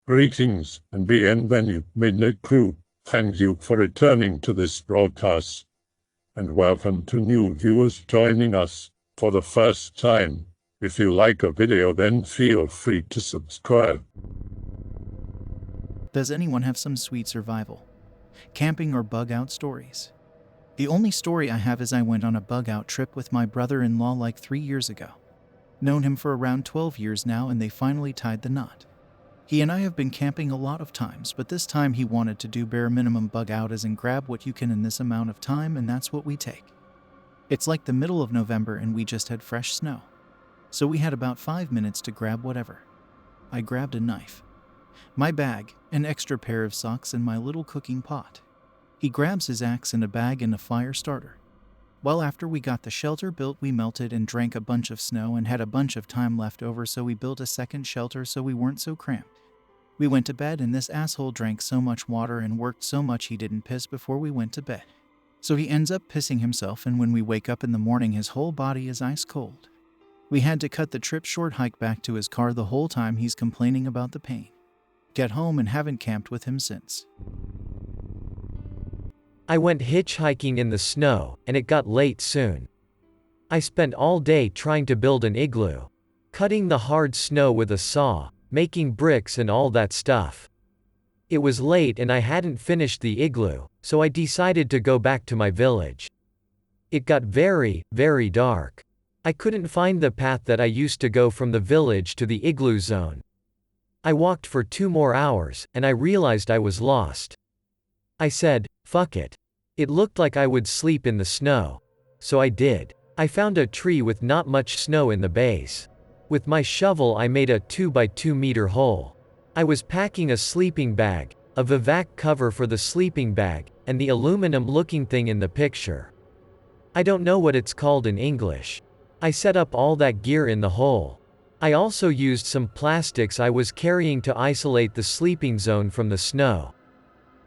Greetings and bienvenue, midnight crew. Thank you for returning to this broadcast, and welcome to new viewers joining us for the first time. If you like a video, then feel free to subscribe. Does anyone have some sweet survival, camping, or bug-out stories? The only story I have is I went on a bug-out trip with my brother-in-law like 3 years ago. Known him for around 12 years now, and they finally tied the knot. He and I have been camping a lot of times, but this time he wanted to do bare minimum bug-out, as in grab what you can in this amount of time, and that's what we take. It's like the middle of November and we just had fresh snow. So we had about 5 minutes to grab whatever. I grabbed a knife, my bag, an extra pair of socks, and my little cooking pot. He grabs his axe and a bag and a fire starter. Well, after we got the shelter built, we melted and drank a bunch of snow and had a bunch of time left over, so we built a second shelter so we weren't so cramped. We went to bed, and this asshole drank so much water and worked so much he didn't piss before we went to bed. So he ends up pissing himself, and when we wake up in the morning his whole body is ice cold. We had to cut the trip short, hike back to his car. The whole time he's complaining about the pain. Get home and haven't camped with him since. I went hitchhiking in the snow, and it got late soon. I spent all day trying to build an igloo, cutting the hard snow with a saw, making bricks and all that stuff. It was late and I hadn't finished the igloo, so I decided to go back to my village. It got very, very dark. I couldn't find the path that I used to go from the village to the igloo zone. I walked for 2 more hours, and I realized I was lost. I said, fuck it. It looked like I would sleep in the snow. So I did. I found a tree with not much snow in the base. With my shovel I made a 2x2 meter hole. I was packing a sleeping bag, a Vivac cover for the sleeping bag, and the aluminum looking thing in the picture. I don't know what it's called in English. I set up all that gear in the hole. I also used some plastics I was carrying to isolate the sleeping zone from the snow.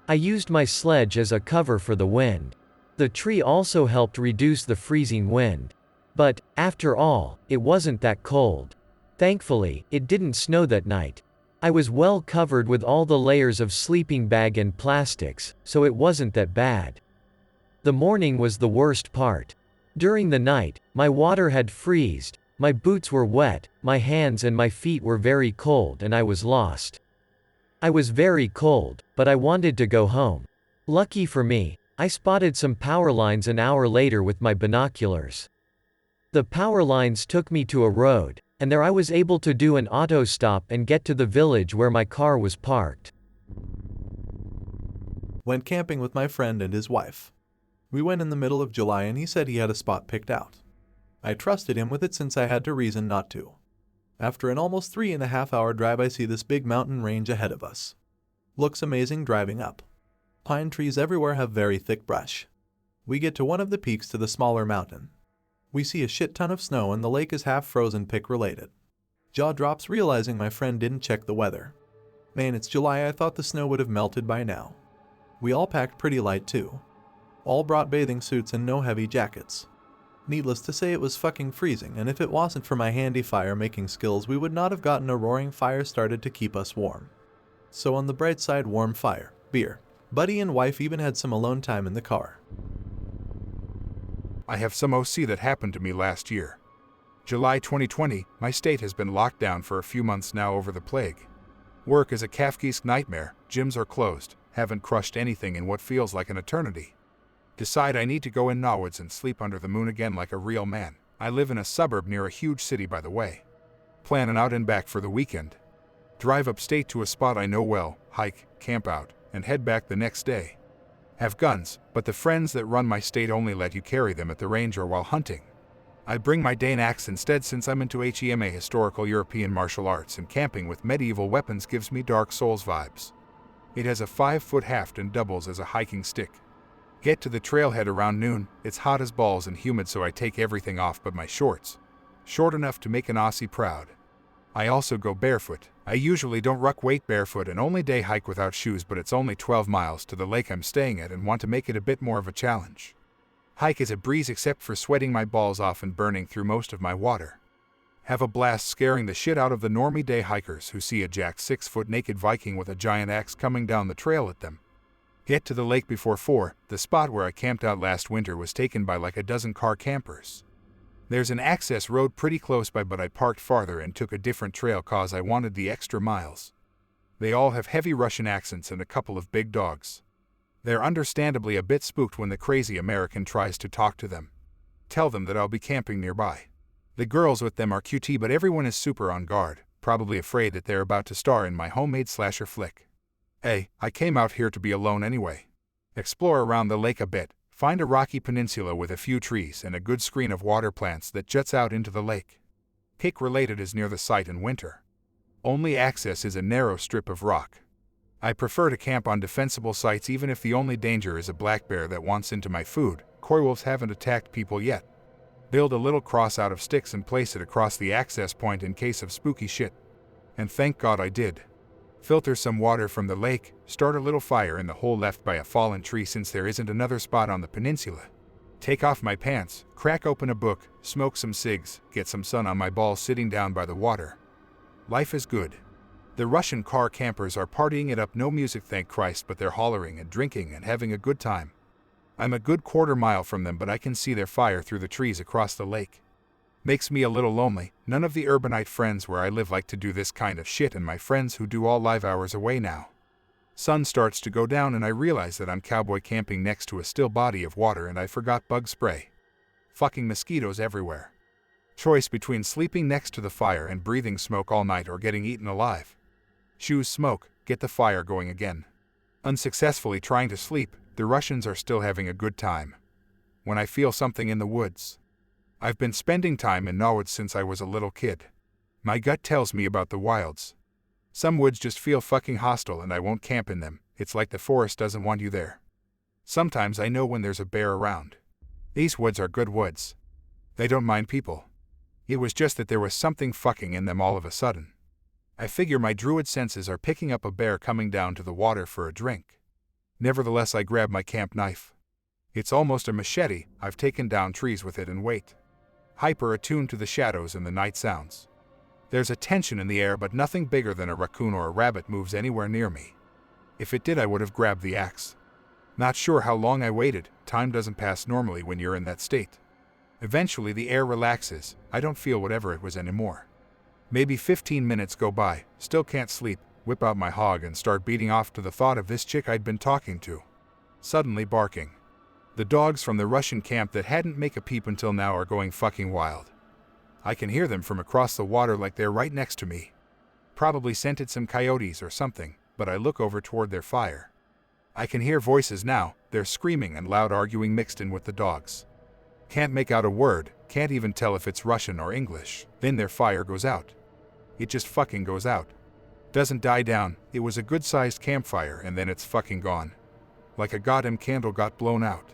I used my sledge as a cover for the wind. The tree also helped reduce the freezing wind. But, after all, it wasn't that cold. Thankfully, it didn't snow that night. I was well covered with all the layers of sleeping bag and plastics, so it wasn't that bad. The morning was the worst part. During the night, my water had freezed, my boots were wet, my hands and my feet were very cold, and I was lost. I was very cold, but I wanted to go home. Lucky for me, I spotted some power lines an hour later with my binoculars. The power lines took me to a road, and there I was able to do an auto stop and get to the village where my car was parked. Went camping with my friend and his wife. We went in the middle of July and he said he had a spot picked out. I trusted him with it since I had no reason not to. After an almost 3.5-hour drive, I see this big mountain range ahead of us. Looks amazing driving up. Pine trees everywhere have very thick brush. We get to one of the peaks to the smaller mountain. We see a shit ton of snow and the lake is half frozen, pick related. Jaw drops realizing my friend didn't check the weather. Man, it's July, I thought the snow would have melted by now. We all packed pretty light too. All brought bathing suits and no heavy jackets. Needless to say, it was fucking freezing, and if it wasn't for my handy fire making skills, we would not have gotten a roaring fire started to keep us warm. So on the bright side, warm fire, beer. Buddy and wife even had some alone time in the car. I have some OC that happened to me last year. July 2020, my state has been locked down for a few months now over the plague. Work is a Kafkaesque nightmare, gyms are closed, haven't crushed anything in what feels like an eternity. Decide I need to go in Innawoods and sleep under the moon again like a real man. I live in a suburb near a huge city, by the way. Plan an out and back for the weekend. Drive upstate to a spot I know well, hike, camp out, and head back the next day. Have guns, but the friends that run my state only let you carry them at the range or while hunting. I bring my Dane axe instead since I'm into HEMA, historical European martial arts, and camping with medieval weapons gives me Dark Souls vibes. It has a 5-foot haft and doubles as a hiking stick. Get to the trailhead around noon. It's hot as balls and humid, so I take everything off but my shorts. Short enough to make an Aussie proud. I also go barefoot. I usually don't ruck weight barefoot and only day hike without shoes, but it's only 12 miles to the lake I'm staying at and want to make it a bit more of a challenge. Hike is a breeze except for sweating my balls off and burning through most of my water. Have a blast scaring the shit out of the normie day hikers who see a jacked 6-foot naked Viking with a giant axe coming down the trail at them. Get to the lake before 4. The spot where I camped out last winter was taken by like a dozen car campers. There's an access road pretty close by, but I parked farther and took a different trail cause I wanted the extra miles. They all have heavy Russian accents and a couple of big dogs. They're understandably a bit spooked when the crazy American tries to talk to them. Tell them that I'll be camping nearby. The girls with them are QT, but everyone is super on guard, probably afraid that they're about to star in my homemade slasher flick. Hey, I came out here to be alone anyway. Explore around the lake a bit, find a rocky peninsula with a few trees and a good screen of water plants that juts out into the lake. Pick related is near the site in winter. Only access is a narrow strip of rock. I prefer to camp on defensible sites even if the only danger is a black bear that wants into my food. Coy wolves haven't attacked people yet. Build a little cross out of sticks and place it across the access point in case of spooky shit. And thank God I did. Filter some water from the lake, start a little fire in the hole left by a fallen tree since there isn't another spot on the peninsula. Take off my pants, crack open a book, smoke some cigs, get some sun on my balls sitting down by the water. Life is good. The Russian car campers are partying it up, no music thank Christ, but they're hollering and drinking and having a good time. I'm a good quarter mile from them, but I can see their fire through the trees across the lake. Makes me a little lonely. None of the urbanite friends where I live like to do this kind of shit, and my friends who do all live hours away now. Sun starts to go down and I realize that I'm cowboy camping next to a still body of water and I forgot bug spray. Fucking mosquitoes everywhere. Choice between sleeping next to the fire and breathing smoke all night or getting eaten alive. Choose smoke, get the fire going again. Unsuccessfully trying to sleep, the Russians are still having a good time. When I feel something in the woods. I've been spending time in Innawoods since I was a little kid. My gut tells me about the wilds. Some woods just feel fucking hostile and I won't camp in them. It's like the forest doesn't want you there. Sometimes I know when there's a bear around. These woods are good woods. They don't mind people. It was just that there was something fucking in them all of a sudden. I figure my druid senses are picking up a bear coming down to the water for a drink. Nevertheless, I grab my camp knife. It's almost a machete. I've taken down trees with it and wait. Hyper attuned to the shadows and the night sounds. There's a tension in the air, but nothing bigger than a raccoon or a rabbit moves anywhere near me. If it did, I would have grabbed the axe. Not sure how long I waited. Time doesn't pass normally when you're in that state. Eventually the air relaxes. I don't feel whatever it was anymore. Maybe 15 minutes go by, still can't sleep, whip out my hog and start beating off to the thought of this chick I'd been talking to. Suddenly barking. The dogs from the Russian camp that hadn't make a peep until now are going fucking wild. I can hear them from across the water like they're right next to me. Probably scented some coyotes or something, but I look over toward their fire. I can hear voices now, they're screaming and loud arguing mixed in with the dogs. Can't make out a word, can't even tell if it's Russian or English. Then their fire goes out. It just fucking goes out. Doesn't die down. It was a good-sized campfire and then it's fucking gone. Like a goddamn candle got blown out.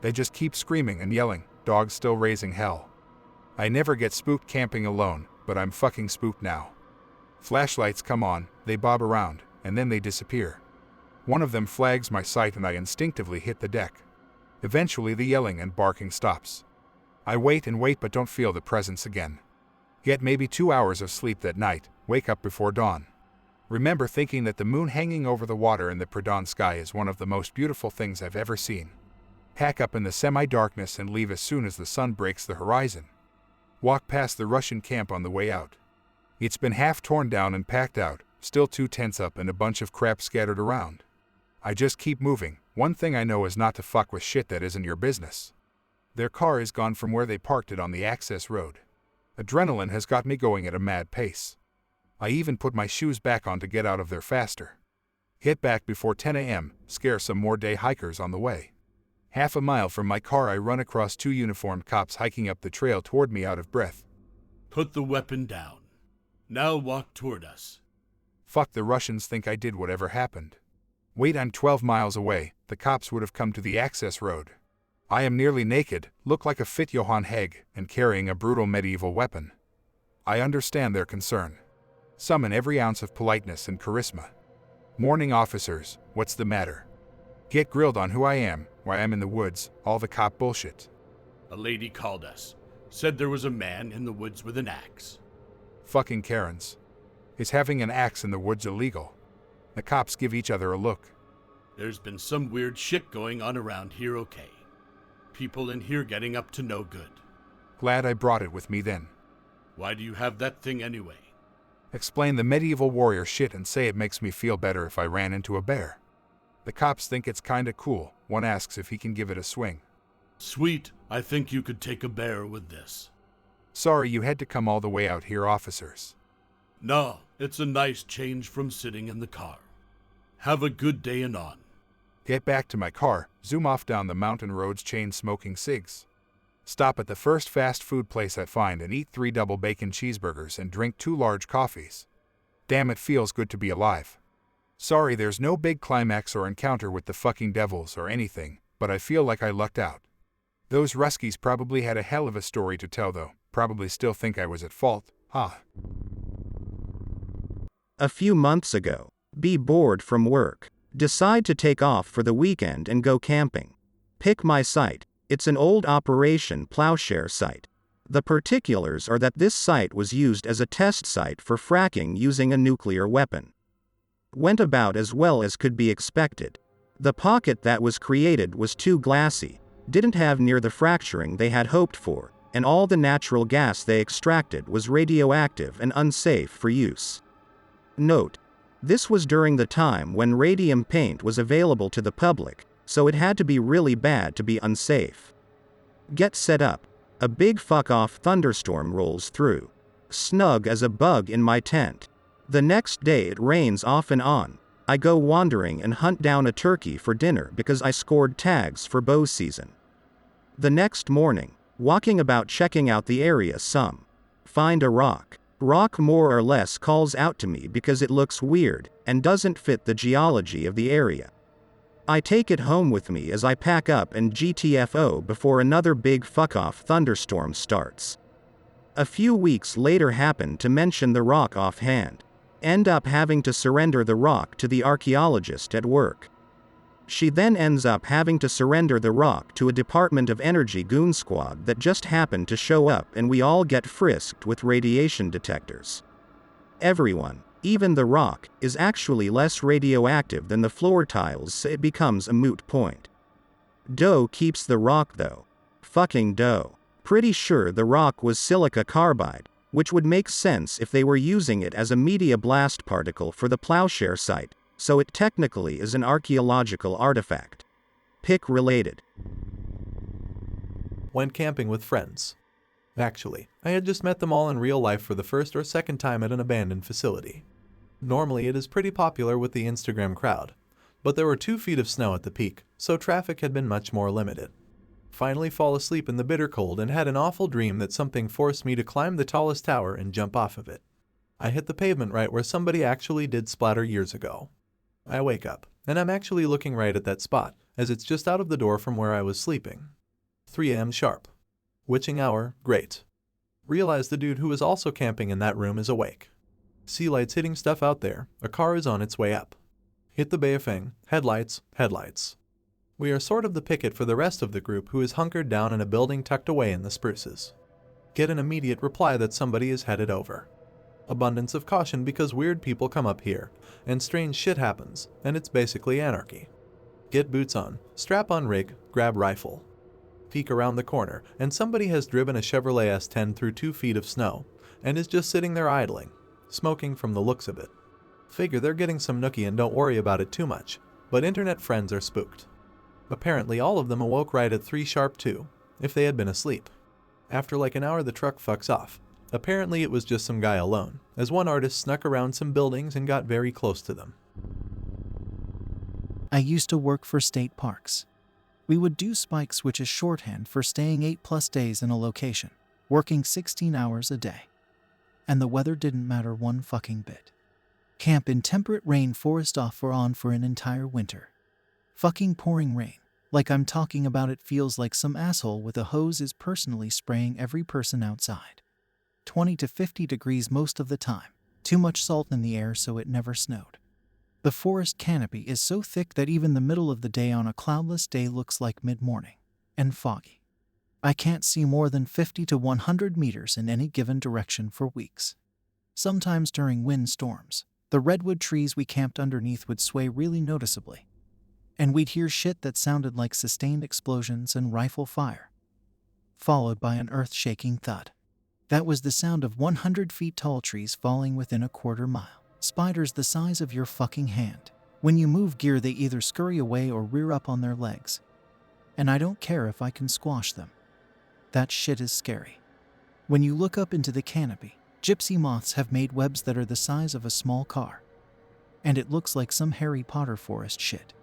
They just keep screaming and yelling, dogs still raising hell. I never get spooked camping alone, but I'm fucking spooked now. Flashlights come on, they bob around, and then they disappear. One of them flags my sight and I instinctively hit the deck. Eventually the yelling and barking stops. I wait and wait but don't feel the presence again. Get maybe 2 hours of sleep that night, wake up before dawn. Remember thinking that the moon hanging over the water in the pre-dawn sky is one of the most beautiful things I've ever seen. Pack up in the semi-darkness and leave as soon as the sun breaks the horizon. Walk past the Russian camp on the way out. It's been half torn down and packed out, still 2 tents up and a bunch of crap scattered around. I just keep moving. One thing I know is not to fuck with shit that isn't your business. Their car is gone from where they parked it on the access road. Adrenaline has got me going at a mad pace. I even put my shoes back on to get out of there faster. Hit back before 10 a.m., scare some more day hikers on the way. Half a mile from my car I run across 2 uniformed cops hiking up the trail toward me out of breath. Put the weapon down. Now walk toward us. Fuck, the Russians think I did whatever happened. Wait, I'm 12 miles away. The cops would have come to the access road. I am nearly naked, look like a fit Johann Heg, and carrying a brutal medieval weapon. I understand their concern. Summon every ounce of politeness and charisma. Morning, officers, what's the matter? Get grilled on who I am, why I'm in the woods, all the cop bullshit. A lady called us. Said there was a man in the woods with an axe. Fucking Karens. Is having an axe in the woods illegal? The cops give each other a look. There's been some weird shit going on around here, okay? People in here getting up to no good. Glad I brought it with me then. Why do you have that thing anyway? Explain the medieval warrior shit and say it makes me feel better if I ran into a bear. The cops think it's kinda cool. One asks if he can give it a swing. Sweet, I think you could take a bear with this. Sorry you had to come all the way out here, officers. No, it's a nice change from sitting in the car. Have a good day and on. Get back to my car, zoom off down the mountain roads chain smoking cigs. Stop at the first fast food place I find and eat 3 double bacon cheeseburgers and drink 2 large coffees. Damn, it feels good to be alive. Sorry there's no big climax or encounter with the fucking devils or anything, but I feel like I lucked out. Those Ruskies probably had a hell of a story to tell though, probably still think I was at fault, huh? A few months ago, be bored from work. Decide to take off for the weekend and go camping. Pick my site. It's an old Operation Plowshare site. The particulars are that this site was used as a test site for fracking using a nuclear weapon. Went about as well as could be expected. The pocket that was created was too glassy, didn't have near the fracturing they had hoped for, and all the natural gas they extracted was radioactive and unsafe for use. Note: this was during the time when radium paint was available to the public, so it had to be really bad to be unsafe. Get set up. A big fuck-off thunderstorm rolls through. Snug as a bug in my tent. The next day it rains off and on. I go wandering and hunt down a turkey for dinner because I scored tags for bow season. The next morning, walking about checking out the area some. Find a rock. Rock more or less calls out to me because it looks weird, and doesn't fit the geology of the area. I take it home with me as I pack up and GTFO before another big fuck-off thunderstorm starts. A few weeks later happen to mention the rock offhand. End up having to surrender the rock to the archaeologist at work. She then ends up having to surrender the rock to a Department of Energy goon squad that just happened to show up, and we all get frisked with radiation detectors. Everyone, even the rock, is actually less radioactive than the floor tiles, so it becomes a moot point. Doe keeps the rock though. Fucking Doe. Pretty sure the rock was silica carbide, which would make sense if they were using it as a media blast particle for the Plowshare site, so it technically is an archaeological artifact. Pick related. Went camping with friends. Actually, I had just met them all in real life for the first or second time at an abandoned facility. Normally it is pretty popular with the Instagram crowd, but there were 2 feet of snow at the peak, so traffic had been much more limited. Finally fall asleep in the bitter cold and had an awful dream that something forced me to climb the tallest tower and jump off of it. I hit the pavement right where somebody actually did splatter years ago. I wake up, and I'm actually looking right at that spot, as it's just out of the door from where I was sleeping. 3 a.m. sharp. Witching hour, great. Realize the dude who was also camping in that room is awake. Sea lights hitting stuff out there, a car is on its way up. Hit the Baofeng, headlights, headlights. We are sort of the picket for the rest of the group who is hunkered down in a building tucked away in the spruces. Get an immediate reply that somebody is headed over. Abundance of caution because weird people come up here, and strange shit happens, and it's basically anarchy. Get boots on, strap on rig, grab rifle. Peek around the corner, and somebody has driven a Chevrolet S10 through 2 feet of snow, and is just sitting there idling, smoking from the looks of it. Figure they're getting some nookie and don't worry about it too much, but internet friends are spooked. Apparently all of them awoke right at 3 sharp too, if they had been asleep. After like an hour the truck fucks off. Apparently it was just some guy alone, as one artist snuck around some buildings and got very close to them. I used to work for state parks. We would do spikes, which is shorthand for staying 8+ days in a location, working 16 hours a day. And the weather didn't matter one fucking bit. Camp in temperate rain forest off or on for an entire winter. Fucking pouring rain. Like I'm talking about, it feels like some asshole with a hose is personally spraying every person outside. 20 to 50 degrees most of the time. Too much salt in the air so it never snowed. The forest canopy is so thick that even the middle of the day on a cloudless day looks like mid-morning. And foggy. I can't see more than 50 to 100 meters in any given direction for weeks. Sometimes during wind storms, the redwood trees we camped underneath would sway really noticeably, and we'd hear shit that sounded like sustained explosions and rifle fire, followed by an earth-shaking thud. That was the sound of 100 feet tall trees falling within a quarter mile. Spiders the size of your fucking hand. When you move gear, they either scurry away or rear up on their legs. And I don't care if I can squash them. That shit is scary. When you look up into the canopy, gypsy moths have made webs that are the size of a small car. And it looks like some Harry Potter forest shit.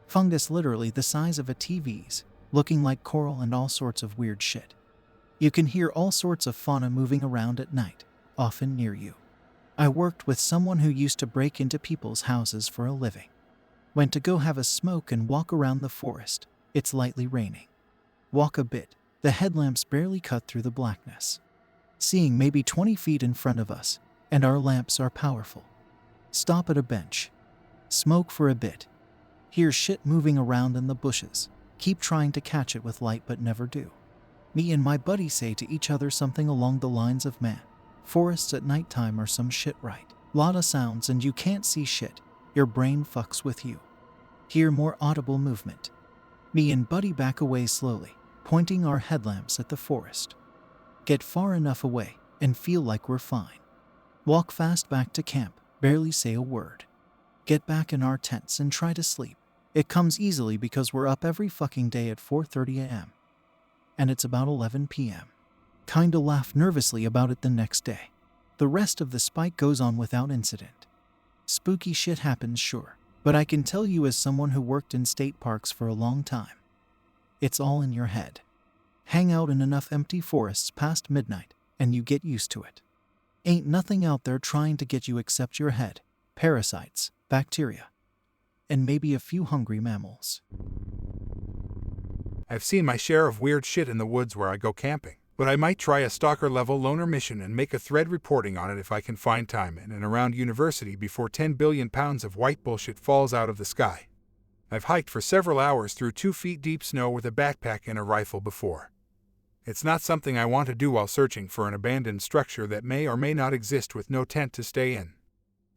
Fungus literally the size of a TV's, looking like coral and all sorts of weird shit. You can hear all sorts of fauna moving around at night, often near you. I worked with someone who used to break into people's houses for a living. Went to go have a smoke and walk around the forest. It's lightly raining. Walk a bit. The headlamps barely cut through the blackness. Seeing maybe 20 feet in front of us, and our lamps are powerful. Stop at a bench. Smoke for a bit. Hear shit moving around in the bushes. Keep trying to catch it with light but never do. Me and my buddy say to each other something along the lines of, man, forests at nighttime are some shit, right? Lot of sounds and you can't see shit. Your brain fucks with you. Hear more audible movement. Me and buddy back away slowly, pointing our headlamps at the forest. Get far enough away and feel like we're fine. Walk fast back to camp, barely say a word. Get back in our tents and try to sleep. It comes easily because we're up every fucking day at 4:30 a.m. And it's about 11 p.m. Kinda laugh nervously about it the next day. The rest of the spike goes on without incident. Spooky shit happens, sure, but I can tell you as someone who worked in state parks for a long time, it's all in your head. Hang out in enough empty forests past midnight, and you get used to it. Ain't nothing out there trying to get you except your head, parasites, bacteria, and maybe a few hungry mammals. I've seen my share of weird shit in the woods where I go camping, but I might try a stalker-level loner mission and make a thread reporting on it if I can find time in and around university before 10 billion pounds of white bullshit falls out of the sky. I've hiked for several hours through 2 feet deep snow with a backpack and a rifle before. It's not something I want to do while searching for an abandoned structure that may or may not exist with no tent to stay in.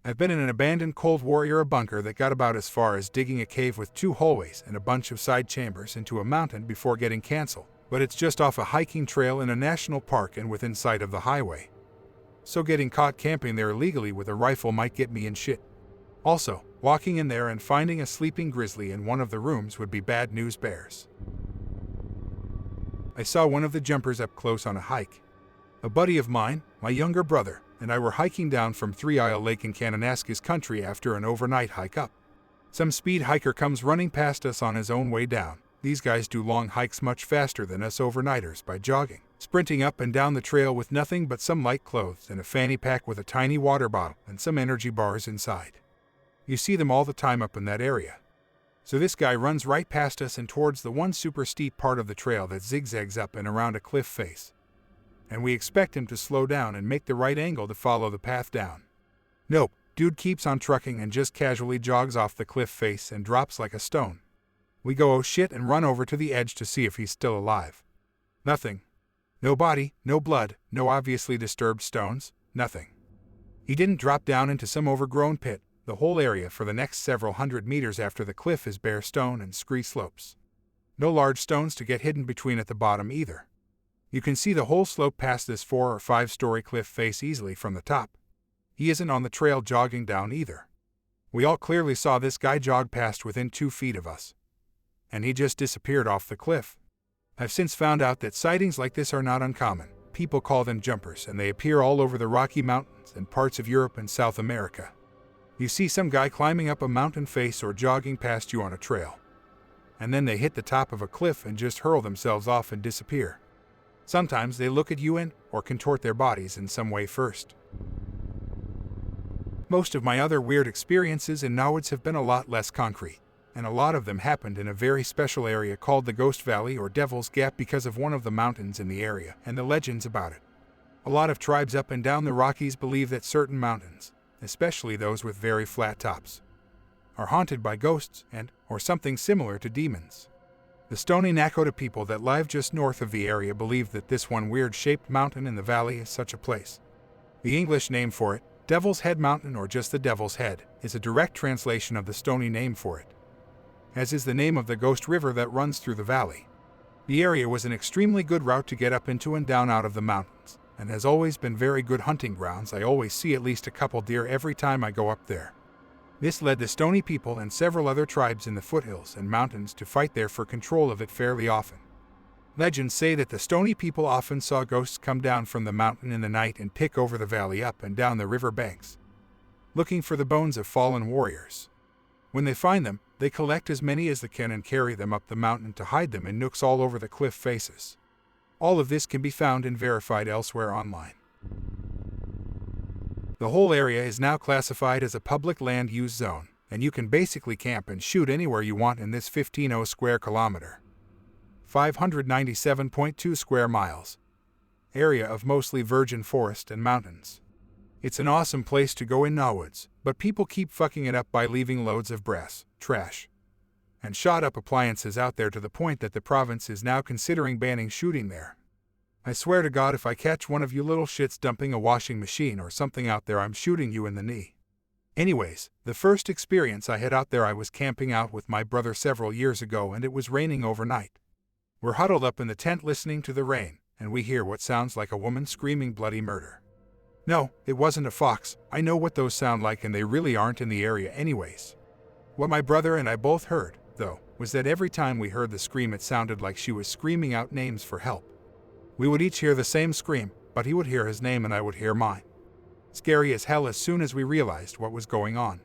I've been in an abandoned Cold War era bunker that got about as far as digging a cave with 2 hallways and a bunch of side chambers into a mountain before getting canceled, but it's just off a hiking trail in a national park and within sight of the highway. So getting caught camping there illegally with a rifle might get me in shit. Also, walking in there and finding a sleeping grizzly in one of the rooms would be bad news bears. I saw one of the jumpers up close on a hike. A buddy of mine, my younger brother, and I were hiking down from 3 Isle Lake in Kananaskis country after an overnight hike up. Some speed hiker comes running past us on his own way down. These guys do long hikes much faster than us overnighters by jogging, sprinting up and down the trail with nothing but some light clothes and a fanny pack with a tiny water bottle and some energy bars inside. You see them all the time up in that area. So this guy runs right past us and towards the one super steep part of the trail that zigzags up and around a cliff face. And we expect him to slow down and make the right angle to follow the path down. Nope, dude keeps on trucking and just casually jogs off the cliff face and drops like a stone. We go oh shit and run over to the edge to see if he's still alive. Nothing. No body, no blood, no obviously disturbed stones, nothing. He didn't drop down into some overgrown pit. The whole area for the next several hundred meters after the cliff is bare stone and scree slopes. No large stones to get hidden between at the bottom either. You can see the whole slope past this 4 or 5 story cliff face easily from the top. He isn't on the trail jogging down either. We all clearly saw this guy jog past within 2 feet of us. And he just disappeared off the cliff. I've since found out that sightings like this are not uncommon. People call them jumpers, and they appear all over the Rocky Mountains and parts of Europe and South America. You see some guy climbing up a mountain face or jogging past you on a trail. And then they hit the top of a cliff and just hurl themselves off and disappear. Sometimes they look at you or contort their bodies in some way first. Most of my other weird experiences in Innawoods have been a lot less concrete, and a lot of them happened in a very special area called the Ghost Valley or Devil's Gap because of one of the mountains in the area and the legends about it. A lot of tribes up and down the Rockies believe that certain mountains, especially those with very flat tops, are haunted by ghosts or something similar to demons. The Stony Nakota people that live just north of the area believe that this one weird-shaped mountain in the valley is such a place. The English name for it, Devil's Head Mountain or just the Devil's Head, is a direct translation of the Stony name for it, as is the name of the Ghost River that runs through the valley. The area was an extremely good route to get up into and down out of the mountains, and has always been very good hunting grounds. I always see at least a couple deer every time I go up there. This led the Stony people and several other tribes in the foothills and mountains to fight there for control of it fairly often. Legends say that the Stony people often saw ghosts come down from the mountain in the night and pick over the valley up and down the river banks, looking for the bones of fallen warriors. When they find them, they collect as many as they can and carry them up the mountain to hide them in nooks all over the cliff faces. All of this can be found and verified elsewhere online. The whole area is now classified as a public land use zone, and you can basically camp and shoot anywhere you want in this 15 square kilometer, 597.2 square miles, area of mostly virgin forest and mountains. It's an awesome place to go in Innawoods, but people keep fucking it up by leaving loads of brass, trash, and shot-up appliances out there to the point that the province is now considering banning shooting there. I swear to God, if I catch one of you little shits dumping a washing machine or something out there, I'm shooting you in the knee. Anyways, the first experience I had out there, I was camping out with my brother several years ago and it was raining overnight. We're huddled up in the tent listening to the rain, and we hear what sounds like a woman screaming bloody murder. No, it wasn't a fox. I know what those sound like and they really aren't in the area anyways. What my brother and I both heard, though, was that every time we heard the scream it sounded like she was screaming out names for help. We would each hear the same scream, but he would hear his name and I would hear mine. Scary as hell as soon as we realized what was going on.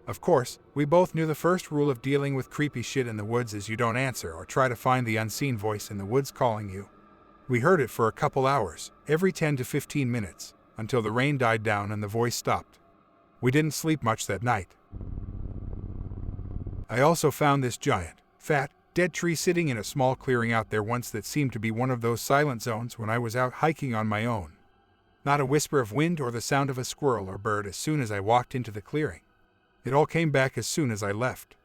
Of course, we both knew the first rule of dealing with creepy shit in the woods is you don't answer or try to find the unseen voice in the woods calling you. We heard it for a couple hours, every 10 to 15 minutes, until the rain died down and the voice stopped. We didn't sleep much that night. I also found this giant, fat, dead tree sitting in a small clearing out there once that seemed to be one of those silent zones when I was out hiking on my own. Not a whisper of wind or the sound of a squirrel or bird as soon as I walked into the clearing. It all came back as soon as I left.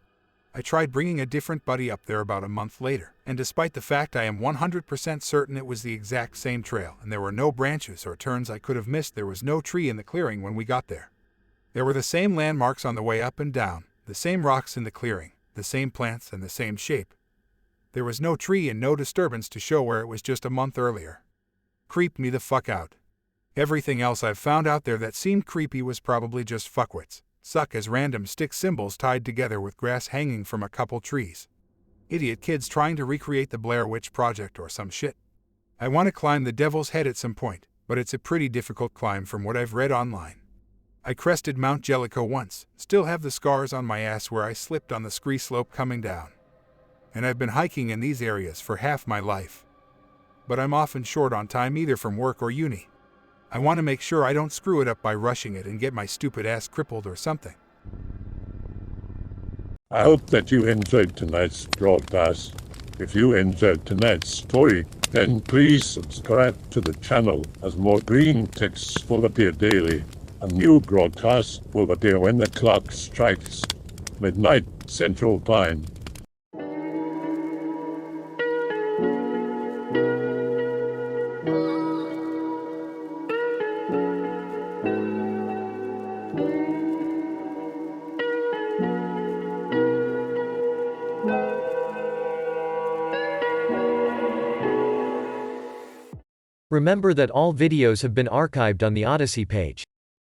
I tried bringing a different buddy up there about a month later, and despite the fact I am 100% certain it was the exact same trail and there were no branches or turns I could have missed, there was no tree in the clearing when we got there. There were the same landmarks on the way up and down, the same rocks in the clearing, the same plants and the same shape. There was no tree and no disturbance to show where it was just a month earlier. Creeped me the fuck out. Everything else I've found out there that seemed creepy was probably just fuckwits. Suck as random stick symbols tied together with grass hanging from a couple trees. Idiot kids trying to recreate the Blair Witch Project or some shit. I want to climb the Devil's Head at some point, but it's a pretty difficult climb from what I've read online. I crested Mount Jellicoe once, still have the scars on my ass where I slipped on the scree slope coming down. And I've been hiking in these areas for half my life. But I'm often short on time either from work or uni. I want to make sure I don't screw it up by rushing it and get my stupid ass crippled or something. I hope that you enjoyed tonight's broadcast. If you enjoyed tonight's story, then please subscribe to the channel as more Greentext will appear daily. A new broadcast will appear when the clock strikes midnight Central Time. Remember that all videos have been archived on the Odyssey page.